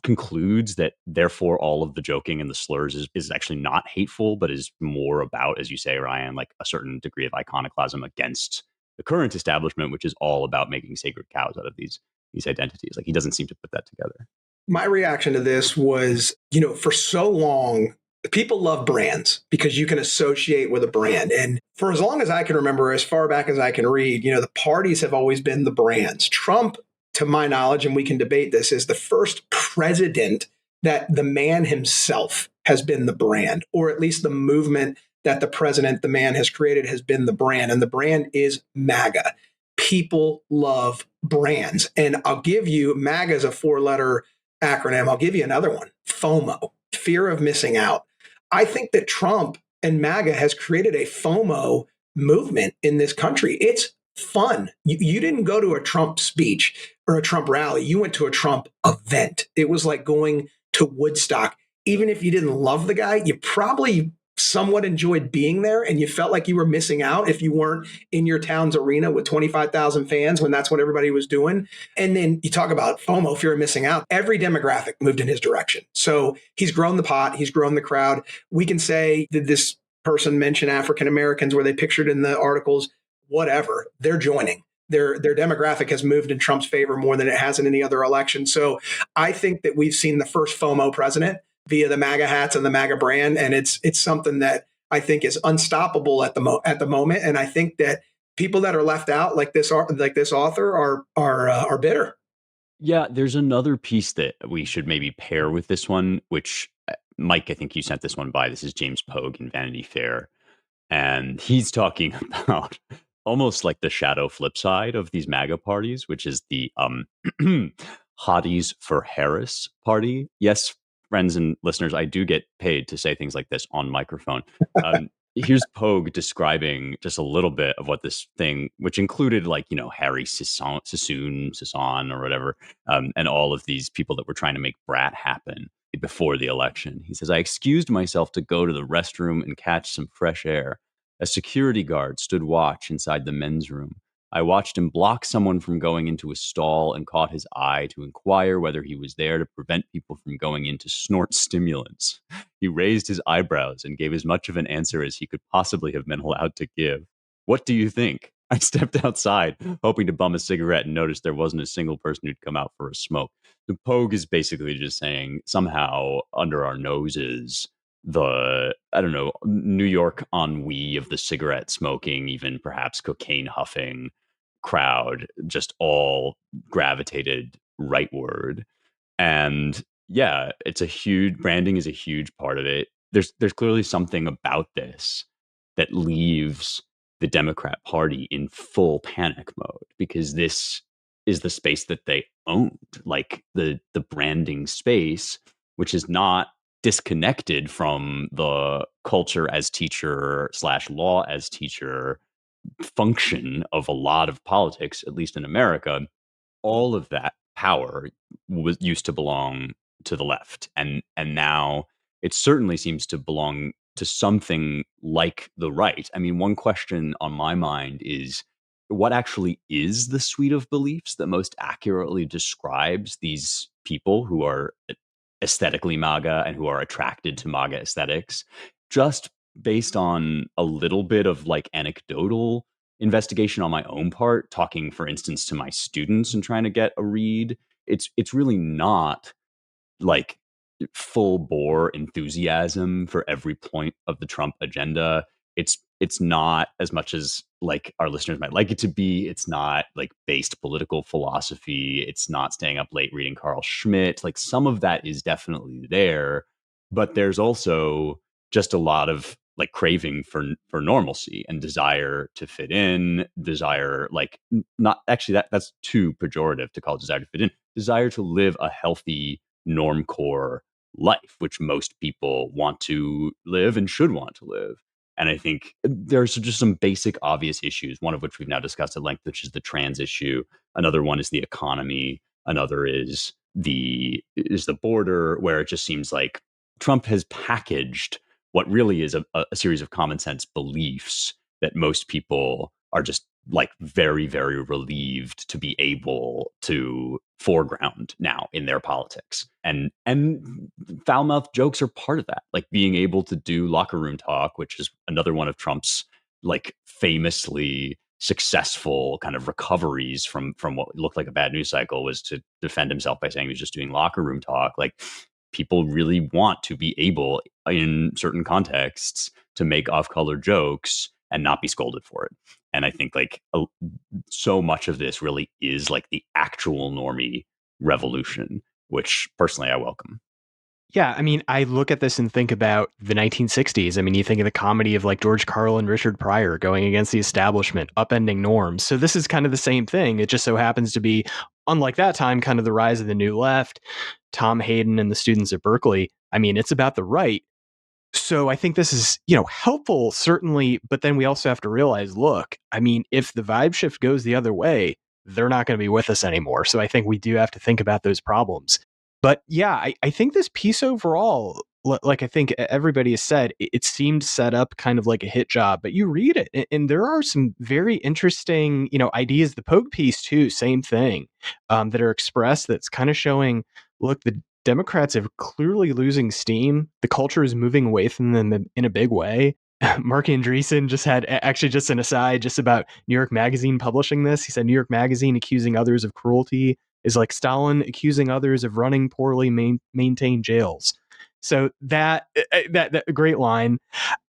concludes that therefore all of the joking and the slurs is actually not hateful, but is more about, as you say, Ryan, like a certain degree of iconoclasm against the current establishment, which is all about making sacred cows out of these identities. Like he doesn't seem to put that together. My reaction to this was, for so long, people love brands because you can associate with a brand. And for as long as I can remember, as far back as I can read, the parties have always been the brands. Trump, to my knowledge, and we can debate this, is the first president that the man himself has been the brand, or at least the movement that the president, the man, has created has been the brand, and the brand is MAGA. People love brands. And I'll give you, MAGA is a 4-letter acronym. I'll give you another one, FOMO, fear of missing out. I think that Trump and MAGA has created a FOMO movement in this country. It's fun. You didn't go to a Trump speech or a Trump rally. You went to a Trump event. It was like going to Woodstock. Even if you didn't love the guy, you probably somewhat enjoyed being there, and you felt like you were missing out if you weren't in your town's arena with 25,000 fans when that's what everybody was doing. And then you talk about FOMO, fear of missing out. Every demographic moved in his direction. So he's grown the pot, he's grown the crowd. We can say, did this person mention African Americans? Were they pictured in the articles? Whatever, they're joining. Their demographic has moved in Trump's favor more than it has in any other election. So I think that we've seen the first FOMO president via the MAGA hats and the MAGA brand, and it's something that I think is unstoppable at the moment. And I think that people that are left out, like this author, are bitter. Yeah, there's another piece that we should maybe pair with this one, which Mike, I think you sent this one by. This is James Pogue in Vanity Fair, and he's talking about almost like the shadow flip side of these MAGA parties, which is the Hotties for Harris party. Yes, friends and listeners, I do get paid to say things like this on microphone. Here's Pogue describing just a little bit of what this thing, which included like, Harry Sisson or whatever, and all of these people that were trying to make Brat happen before the election. He says, I excused myself to go to the restroom and catch some fresh air. A security guard stood watch inside the men's room. I watched him block someone from going into a stall and caught his eye to inquire whether he was there to prevent people from going in to snort stimulants. He raised his eyebrows and gave as much of an answer as he could possibly have been allowed to give. What do you think? I stepped outside, hoping to bum a cigarette, and noticed there wasn't a single person who'd come out for a smoke. The Pogue is basically just saying somehow under our noses, the, I don't know, New York ennui of the cigarette smoking, even perhaps cocaine huffing crowd, just all gravitated rightward. And yeah, branding is a huge part of it. There's clearly something about this that leaves the Democrat Party in full panic mode, because this is the space that they owned, like the branding space, which is not disconnected from the culture as teacher / law as teacher function of a lot of politics, at least in America. All of that power used to belong to the left, and now it certainly seems to belong to something like the right. I mean, one question on my mind is, what actually is the suite of beliefs that most accurately describes these people who are aesthetically MAGA and who are attracted to MAGA aesthetics? Just based on a little bit of like anecdotal investigation on my own part, talking, for instance, to my students and trying to get a read, it's really not like full bore enthusiasm for every point of the Trump agenda. It's not, as much as like our listeners might like it to be, it's not like based political philosophy. It's not staying up late reading Carl Schmitt. Like, some of that is definitely there, but there's also just a lot of like craving for normalcy and desire to fit in, desire, like, not actually, that's too pejorative to call desire to fit in, desire to live a healthy normcore life, which most people want to live and should want to live. And I think there's just some basic obvious issues, one of which we've now discussed at length, which is the trans issue. Another one is the economy. Another is the border, where it just seems like Trump has packaged what really is a series of common sense beliefs that most people are just like very, very relieved to be able to foreground now in their politics. And foul-mouthed jokes are part of that, like being able to do locker room talk, which is another one of Trump's like famously successful kind of recoveries from what looked like a bad news cycle, was to defend himself by saying he was just doing locker room talk. Like, people really want to be able in certain contexts to make off-color jokes and not be scolded for it. And I think like so much of this really is like the actual normie revolution, which personally I welcome. Yeah, I mean, I look at this and think about the 1960s. I mean, you think of the comedy of like George Carlin and Richard Pryor going against the establishment, upending norms. So this is kind of the same thing. It just so happens to be, unlike that time, kind of the rise of the new left, Tom Hayden and the students at Berkeley. I mean, it's about the right. So I think this is, helpful, certainly. But then we also have to realize, look, I mean, if the vibe shift goes the other way, they're not going to be with us anymore. So I think we do have to think about those problems. But yeah, I think this piece overall, like I think everybody has said, it seemed set up kind of like a hit job. But you read it, and there are some very interesting, ideas. The Pogue piece too, same thing, that are expressed. That's kind of showing, look, the Democrats are clearly losing steam. The culture is moving away from them in a big way. Mark Andreessen just had, actually, just an aside, just about New York Magazine publishing this. He said New York Magazine accusing others of cruelty is like Stalin accusing others of running poorly maintained jails. So that great line.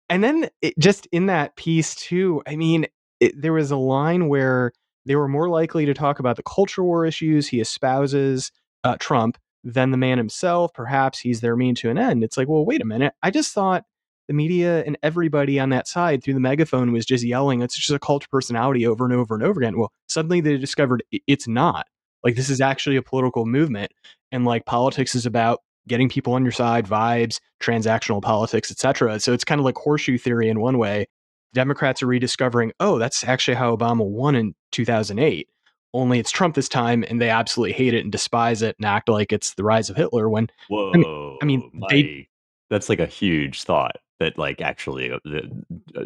And then just in that piece too, I mean, there was a line where they were more likely to talk about the culture war issues he espouses, Trump, than the man himself. Perhaps he's their mean to an end. It's like, well, wait a minute. I just thought the media and everybody on that side through the megaphone was just yelling, it's just a cult of personality over and over and over again. Well, suddenly they discovered it's not. Like, this is actually a political movement. And like, politics is about getting people on your side, vibes, transactional politics, etc. So it's kind of like horseshoe theory in one way. Democrats are rediscovering, oh, that's actually how Obama won in 2008. Only it's Trump this time, and they absolutely hate it and despise it and act like it's the rise of Hitler. When I mean, Whoa, that's like a huge thought that like actually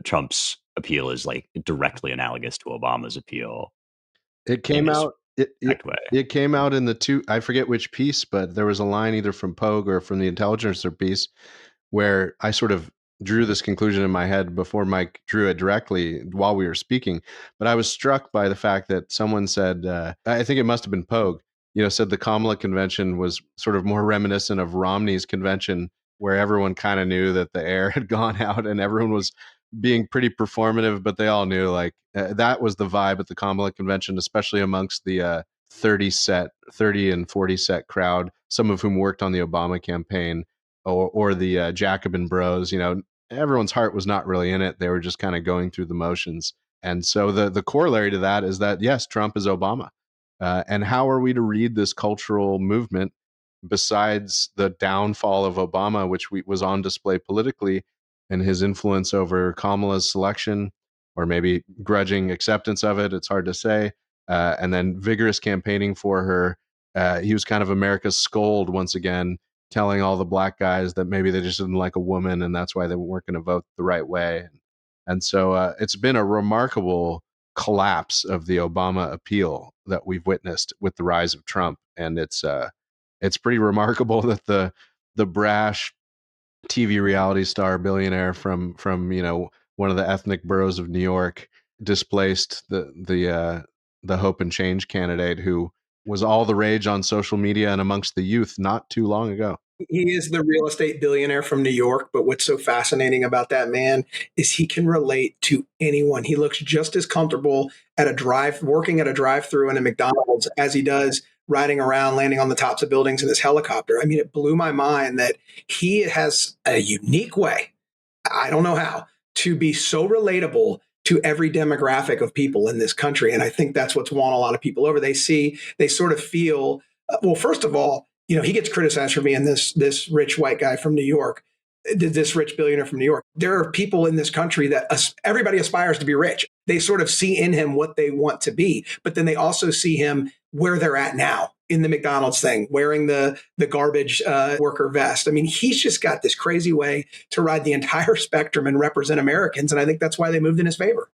Trump's appeal is like directly analogous to Obama's appeal. It came out. Way. It came out in the two. I forget which piece, but there was a line either from Pogue or from the Intelligencer piece where I sort of drew this conclusion in my head before Mike drew it directly while we were speaking. But I was struck by the fact that someone said, I think it must have been Pogue, said the Kamala convention was sort of more reminiscent of Romney's convention, where everyone kind of knew that the air had gone out and everyone was being pretty performative, but they all knew like that was the vibe at the Kamala convention, especially amongst the 30 and 40 set crowd, some of whom worked on the Obama campaign or the Jacobin bros. Everyone's heart was not really in it. They were just kind of going through the motions. And so the corollary to that is that, yes, Trump is Obama. And how are we to read this cultural movement besides the downfall of Obama, which was on display politically, and his influence over Kamala's selection, or maybe grudging acceptance of it? It's hard to say. And then vigorous campaigning for her. He was kind of America's scold once again, telling all the black guys that maybe they just didn't like a woman and that's why they weren't going to vote the right way. And so it's been a remarkable collapse of the Obama appeal that we've witnessed with the rise of Trump. And it's pretty remarkable that the brash TV reality star billionaire from one of the ethnic boroughs of New York displaced the Hope and Change candidate who was all the rage on social media and amongst the youth not too long ago. He is the real estate billionaire from New York, but what's so fascinating about that man is he can relate to anyone. He looks just as comfortable working at a drive-through in a McDonald's as he does riding around, landing on the tops of buildings in his helicopter. I mean, it blew my mind that he has a unique way, I don't know how, to be so relatable to every demographic of people in this country. And I think that's what's won a lot of people over. They sort of feel, well, first of all, he gets criticized for being this rich white guy from New York, this rich billionaire from New York. There are people in this country that everybody aspires to be rich. They sort of see in him what they want to be, but then they also see him where they're at now in the McDonald's thing, wearing the garbage worker vest. I mean, he's just got this crazy way to ride the entire spectrum and represent Americans. And I think that's why they moved in his favor.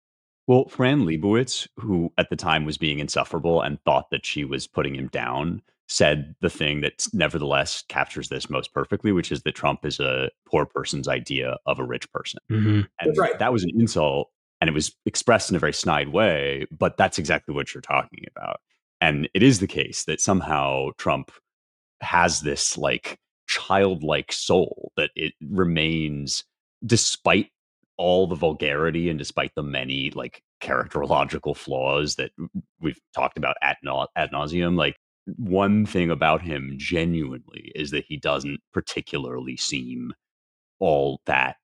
Well, Fran Lebowitz, who at the time was being insufferable and thought that she was putting him down, said the thing that nevertheless captures this most perfectly, which is that Trump is a poor person's idea of a rich person. Mm-hmm. And right. That was an insult, and it was expressed in a very snide way, but that's exactly what you're talking about. And it is the case that somehow Trump has this like childlike soul that it remains despite all the vulgarity and despite the many like characterological flaws that we've talked about ad nauseum. Like one thing about him genuinely is that he doesn't particularly seem all that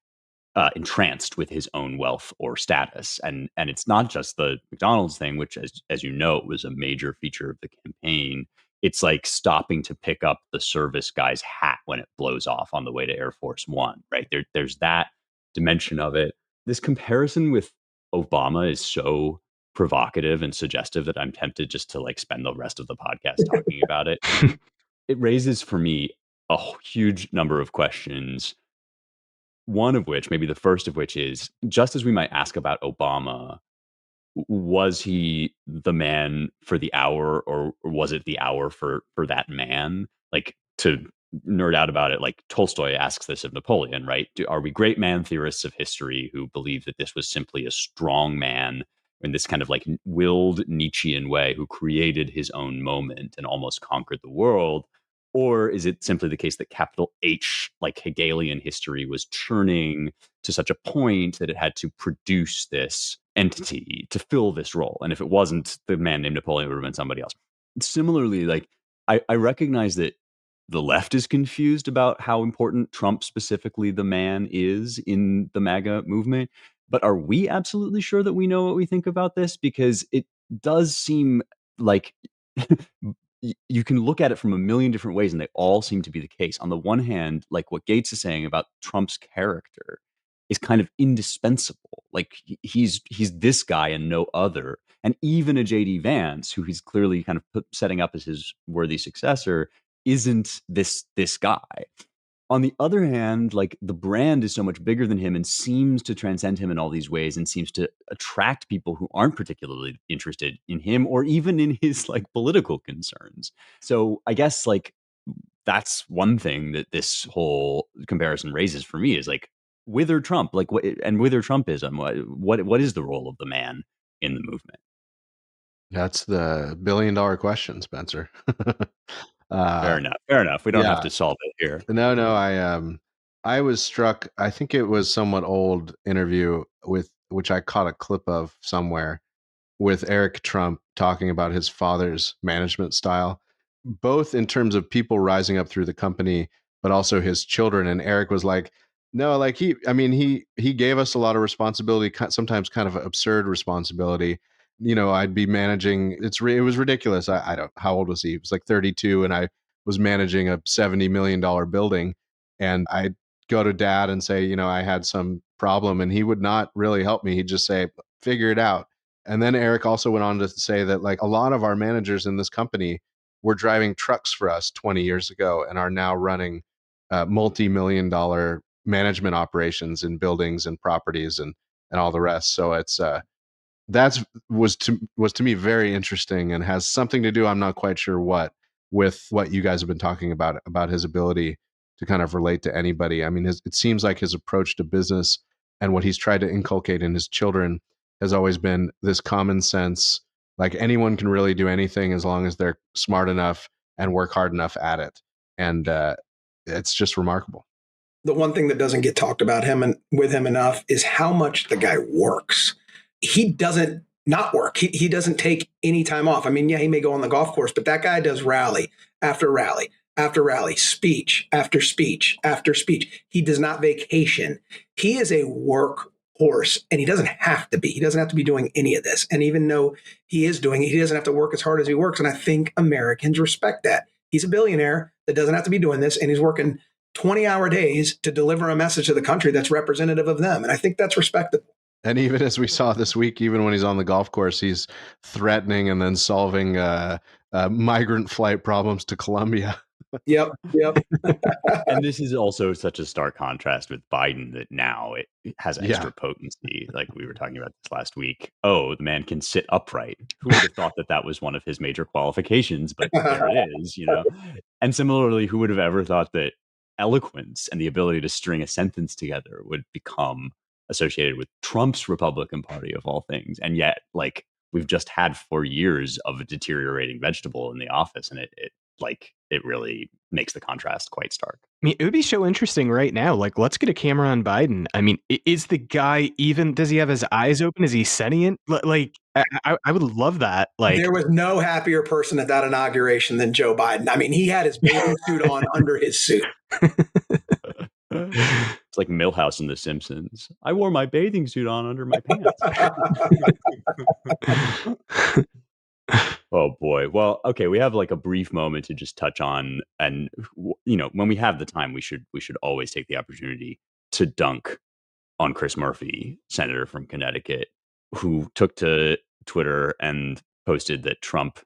entranced with his own wealth or status. And it's not just the McDonald's thing, which, as you know, was a major feature of the campaign. It's like stopping to pick up the service guy's hat when it blows off on the way to Air Force One, right? There's that dimension of it. This comparison with Obama is so provocative and suggestive that I'm tempted just to like spend the rest of the podcast talking about it. It raises for me a huge number of questions. One of which, maybe the first of which, is just as we might ask about Obama, was he the man for the hour, or was it the hour for that man? Like, to nerd out about it, like Tolstoy asks this of Napoleon, right? Are we great man theorists of history who believe that this was simply a strong man in this kind of like willed Nietzschean way who created his own moment and almost conquered the world? Or is it simply the case that capital H, like Hegelian history, was churning to such a point that it had to produce this entity to fill this role? And if it wasn't the man named Napoleon, it would have been somebody else. Similarly, like I recognize that the left is confused about how important Trump, specifically the man, is in the MAGA movement. But are we absolutely sure that we know what we think about this? Because it does seem like you can look at it from a million different ways, and they all seem to be the case. On the one hand, like what Gates is saying about Trump's character is kind of indispensable. Like he's this guy and no other. And even a JD Vance, who he's clearly kind of setting up as his worthy successor, isn't this guy. On the other hand, like the brand is so much bigger than him and seems to transcend him in all these ways and seems to attract people who aren't particularly interested in him or even in his like political concerns. So I guess like that's one thing that this whole comparison raises for me, is like, whither Trump, like what, and whither Trumpism, what is the role of the man in the movement? That's the billion-dollar question, Spencer. Fair uh, enough. Fair enough. We don't have yeah, to solve it here. no, I was struck. I think it was somewhat old interview with which I caught a clip of somewhere, with Eric Trump talking about his father's management style, both in terms of people rising up through the company, but also his children. And Eric was like, no, like he gave us a lot of responsibility, sometimes kind of absurd responsibility. You know, I'd be managing, it was ridiculous. I don't, how old was he? He was like 32, and I was managing a $70 million building. And I'd go to dad and say, you know, I had some problem, and he would not really help me. He'd just say, figure it out. And then Eric also went on to say that like a lot of our managers in this company were driving trucks for us 20 years ago and are now running multi-million dollar management operations in buildings and properties and all the rest. So it's that's was to me very interesting and has something to do, I'm not quite sure what, with what you guys have been talking about his ability to kind of relate to anybody. I mean, it seems like his approach to business and what he's tried to inculcate in his children has always been this common sense, like anyone can really do anything as long as they're smart enough and work hard enough at it. And it's just remarkable. The one thing that doesn't get talked about him and with him enough is how much the guy works. He doesn't not work. He doesn't take any time off. I mean, yeah, he may go on the golf course, but that guy does rally after rally after rally, speech after speech after speech. He does not vacation. He is a workhorse, and he doesn't have to be. He doesn't have to be doing any of this. And even though he is doing it, he doesn't have to work as hard as he works. And I think Americans respect that. He's a billionaire that doesn't have to be doing this, and he's working 20-hour days to deliver a message to the country that's representative of them. And I think that's respectable. And even as we saw this week, even when he's on the golf course, he's threatening and then solving migrant flight problems to Colombia. Yep. And this is also such a stark contrast with Biden that now it has extra potency. Like we were talking about this last week. Oh, the man can sit upright. Who would have thought that that was one of his major qualifications? But there it is, you know. And similarly, who would have ever thought that eloquence and the ability to string a sentence together would become associated with Trump's Republican Party of all things? And yet, like, we've just had 4 years of a deteriorating vegetable in the office, and it like it really makes the contrast quite stark. I mean, it would be so interesting right now. Like, let's get a camera on Biden. I mean, is the guy even? Does he have his eyes open? Is he sentient? Like, I would love that. Like, there was no happier person at that inauguration than Joe Biden. I mean, he had his bathing suit on under his suit. It's like Milhouse in The Simpsons. I wore my bathing suit on under my pants. Oh boy. Well, okay, we have like a brief moment to just touch on, and when we have the time, we should always take the opportunity to dunk on Chris Murphy, senator from Connecticut, who took to Twitter and posted that Trump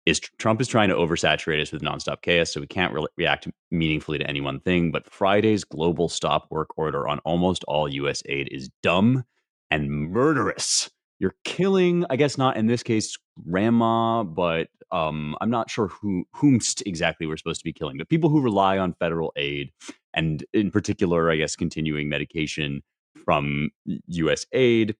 is trying to oversaturate us with nonstop chaos, so we can't react meaningfully to any one thing. But Friday's global stop work order on almost all U.S. aid is dumb and murderous. You're killing, I guess not in this case, grandma, but I'm not sure whomst exactly we're supposed to be killing. But people who rely on federal aid, and in particular, I guess, continuing medication from U.S. aid.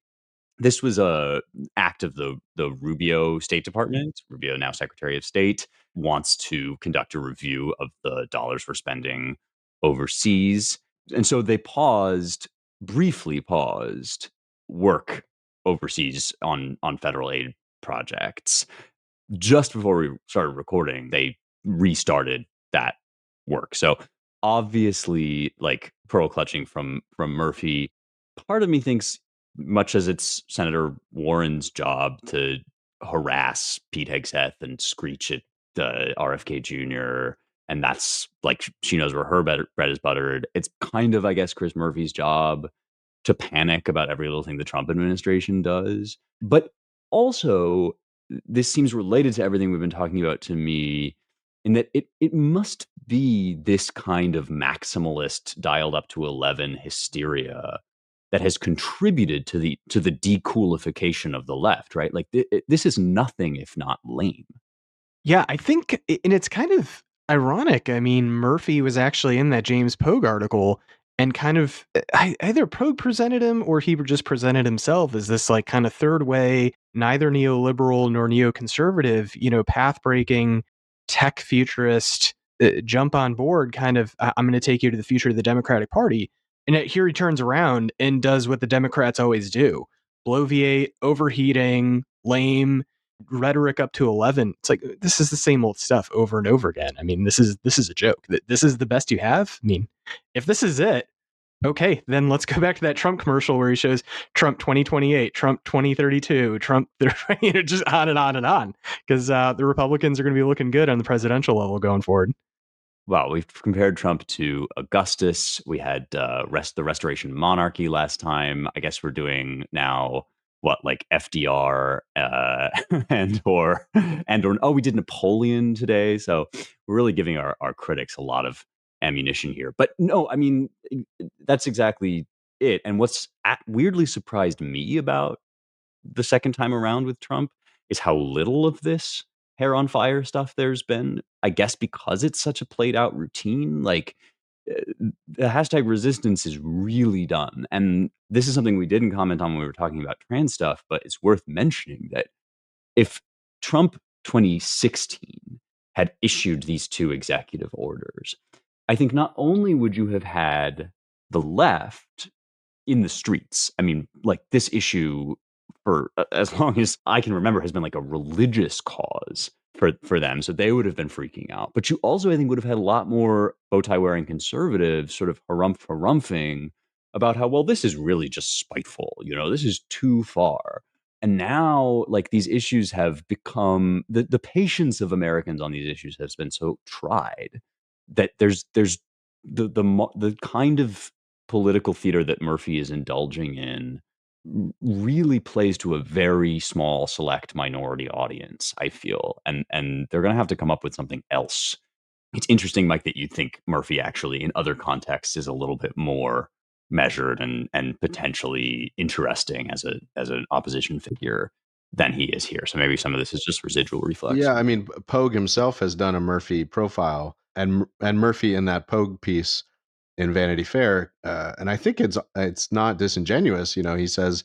This was a act of the Rubio State Department. Rubio, now Secretary of State, wants to conduct a review of the dollars we're spending overseas. And so they briefly paused work overseas on federal aid projects. Just before we started recording, they restarted that work. So obviously, like, pearl clutching from Murphy. Part of me thinks, much as it's Senator Warren's job to harass Pete Hegseth and screech at RFK Jr., and that's like she knows where her bread is buttered. It's kind of, I guess, Chris Murphy's job to panic about every little thing the Trump administration does. But also, this seems related to everything we've been talking about to me, in that it must be this kind of maximalist dialed up to 11 hysteria that has contributed to the decoolification of the left, right? Like this is nothing if not lame. Yeah, I think, and it's kind of ironic. I mean, Murphy was actually in that James Pogue article, and kind of either Pogue presented him or he just presented himself as this like kind of third way, neither neoliberal nor neoconservative, path breaking, tech futurist, jump on board kind of. I'm going to take you to the future of the Democratic Party. And here he turns around and does what the Democrats always do: bloviate, overheating, lame, rhetoric up to 11. It's like, this is the same old stuff over and over again. I mean, this is a joke. This is the best you have. I mean, if this is it, okay, then let's go back to that Trump commercial where he shows Trump 2028, Trump 2032, Trump, just on and on and on, because the Republicans are going to be looking good on the presidential level going forward. Well, we've compared Trump to Augustus. We had the Restoration Monarchy last time. I guess we're doing now like FDR we did Napoleon today. So we're really giving our critics a lot of ammunition here. But no, I mean, that's exactly it. And what's weirdly surprised me about the second time around with Trump is how little of this hair on fire stuff there's been. I guess because it's such a played out routine. Like, the hashtag resistance is really done. And this is something we didn't comment on when we were talking about trans stuff, but it's worth mentioning that if Trump 2016 had issued these two executive orders, I think not only would you have had the left in the streets, I mean, like, this issue for as long as I can remember has been like a religious cause for them. So they would have been freaking out. But you also, I think, would have had a lot more bow tie wearing conservatives sort of harumphing about how, well, this is really just spiteful. This is too far. And now, like, these issues have become the patience of Americans on these issues has been so tried that there's the kind of political theater that Murphy is indulging in really plays to a very small select minority audience, I feel. And they're going to have to come up with something else. It's interesting, Mike, that you think Murphy actually in other contexts is a little bit more measured and potentially interesting as an opposition figure than he is here. So maybe some of this is just residual reflex. Yeah, I mean, Pogue himself has done a Murphy profile, and Murphy in that Pogue piece in Vanity Fair, and I think it's not disingenuous. He says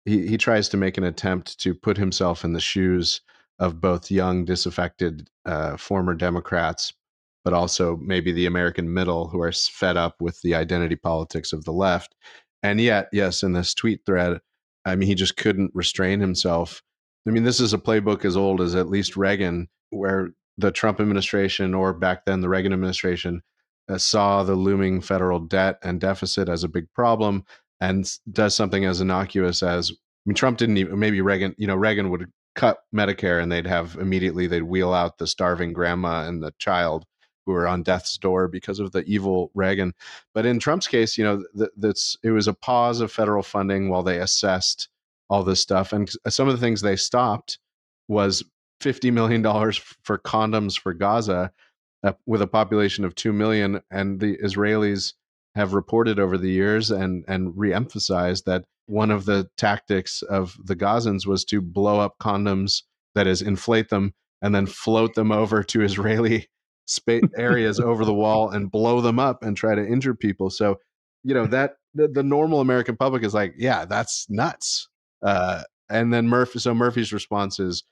he tries to make an attempt to put himself in the shoes of both young, disaffected former Democrats, but also maybe the American middle who are fed up with the identity politics of the left. And yet, yes, in this tweet thread, I mean, he just couldn't restrain himself. I mean, this is a playbook as old as at least Reagan, where the Trump administration, or back then the Reagan administration, saw the looming federal debt and deficit as a big problem and does something as innocuous as, I mean, Trump didn't even, maybe Reagan, Reagan would cut Medicare and they'd wheel out the starving grandma and the child who were on death's door because of the evil Reagan. But in Trump's case, it was a pause of federal funding while they assessed all this stuff. And some of the things they stopped was $50 million for condoms for Gaza, with a population of 2 million. And the Israelis have reported over the years and re-emphasized that one of the tactics of the Gazans was to blow up condoms, that is, inflate them and then float them over to Israeli areas over the wall and blow them up and try to injure people. So, that the normal American public is like, yeah, that's nuts. And then Murphy's response is,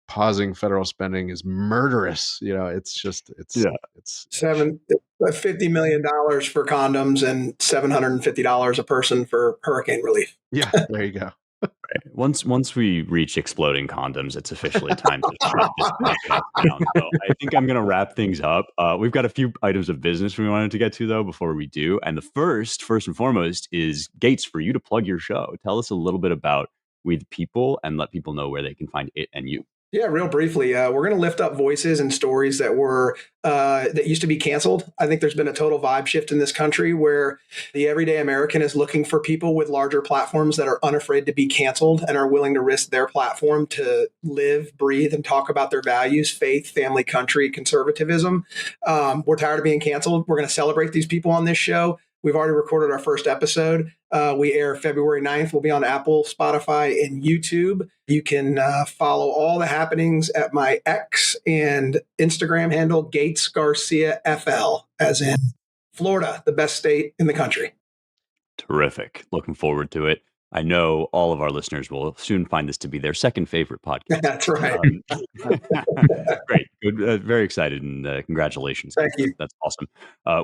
pausing federal spending is murderous. It's $50 million for condoms and $750 a person for hurricane relief. Yeah, there you go. Right. Once we reach exploding condoms, it's officially time to shut this podcast down. So I think I'm going to wrap things up. We've got a few items of business we wanted to get to, though, before we do. And the first and foremost, is Gates, for you to plug your show. Tell us a little bit about We the People and let people know where they can find it and you. Yeah, real briefly, we're going to lift up voices and stories that were that used to be canceled. I think there's been a total vibe shift in this country where the everyday American is looking for people with larger platforms that are unafraid to be canceled and are willing to risk their platform to live, breathe, and talk about their values, faith, family, country, conservatism. We're tired of being canceled. We're going to celebrate these people on this show. We've already recorded our first episode. We air February 9th. We'll be on Apple, Spotify, and YouTube. You can follow all the happenings at my X and Instagram handle, Gates Garcia FL, as in Florida, the best state in the country. Terrific. Looking forward to it. I know all of our listeners will soon find this to be their second favorite podcast. That's right. Great. Good. Very excited, and congratulations. Thank you. That's awesome.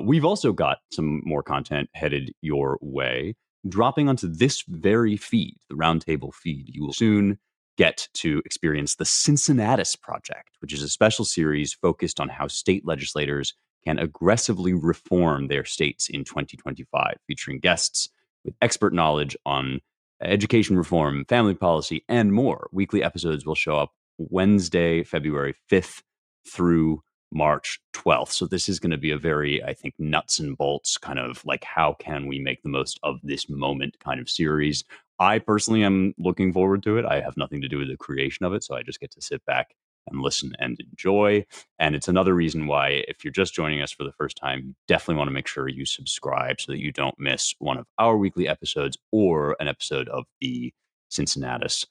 We've also got some more content headed your way. Dropping onto this very feed, the Roundtable feed, you will soon get to experience the Cincinnatus Project, which is a special series focused on how state legislators can aggressively reform their states in 2025, featuring guests with expert knowledge on education reform, family policy, and more. Weekly episodes will show up Wednesday, February 5th through March 12th. So this is going to be a very, I think, nuts and bolts kind of like, how can we make the most of this moment kind of series. I personally am looking forward to it. I have nothing to do with the creation of it, so I just get to sit back and listen and enjoy. And it's another reason why, if you're just joining us for the first time, you definitely want to make sure you subscribe so that you don't miss one of our weekly episodes or an episode of the Cincinnatus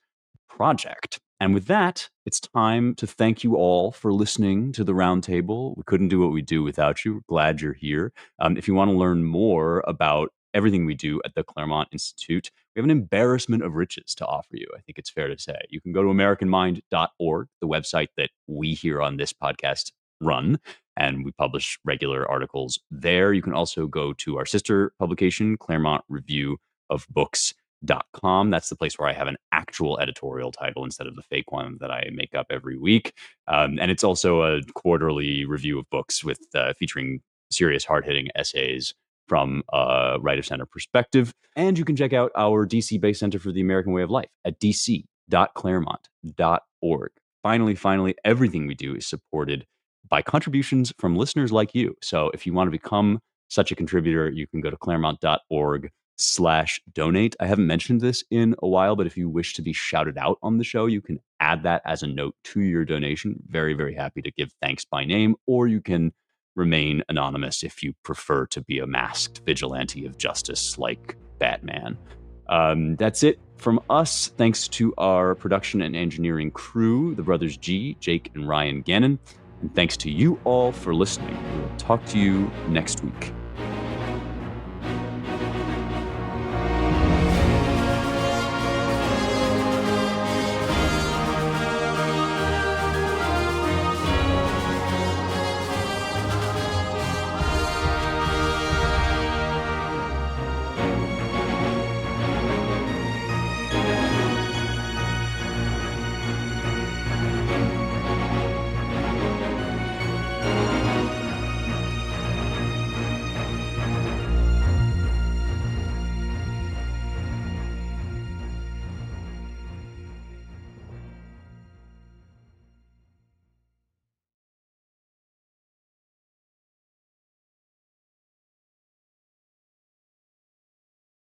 Project. And with that, it's time to thank you all for listening to the Roundtable. We couldn't do what we do without you. We're glad you're here. If you want to learn more about everything we do at the Claremont Institute, we have an embarrassment of riches to offer you. I think it's fair to say. You can go to americanmind.org, the website that we here on this podcast run, and we publish regular articles there. You can also go to our sister publication, Claremont Review of Books.com. That's the place where I have an actual editorial title instead of the fake one that I make up every week. And it's also a quarterly review of books with featuring serious, hard-hitting essays from a right-of-center perspective. And you can check out our DC-based Center for the American Way of Life at dc.claremont.org. Finally, everything we do is supported by contributions from listeners like you. So if you want to become such a contributor, you can go to claremont.org/donate. I haven't mentioned this in a while, but if you wish to be shouted out on the show, you can add that as a note to your donation. Very, very happy to give thanks by name, or you can remain anonymous if you prefer to be a masked vigilante of justice like Batman. That's it from us. Thanks to our production and engineering crew, the brothers G, Jake, and Ryan Gannon. And thanks to you all for listening. We'll talk to you next week.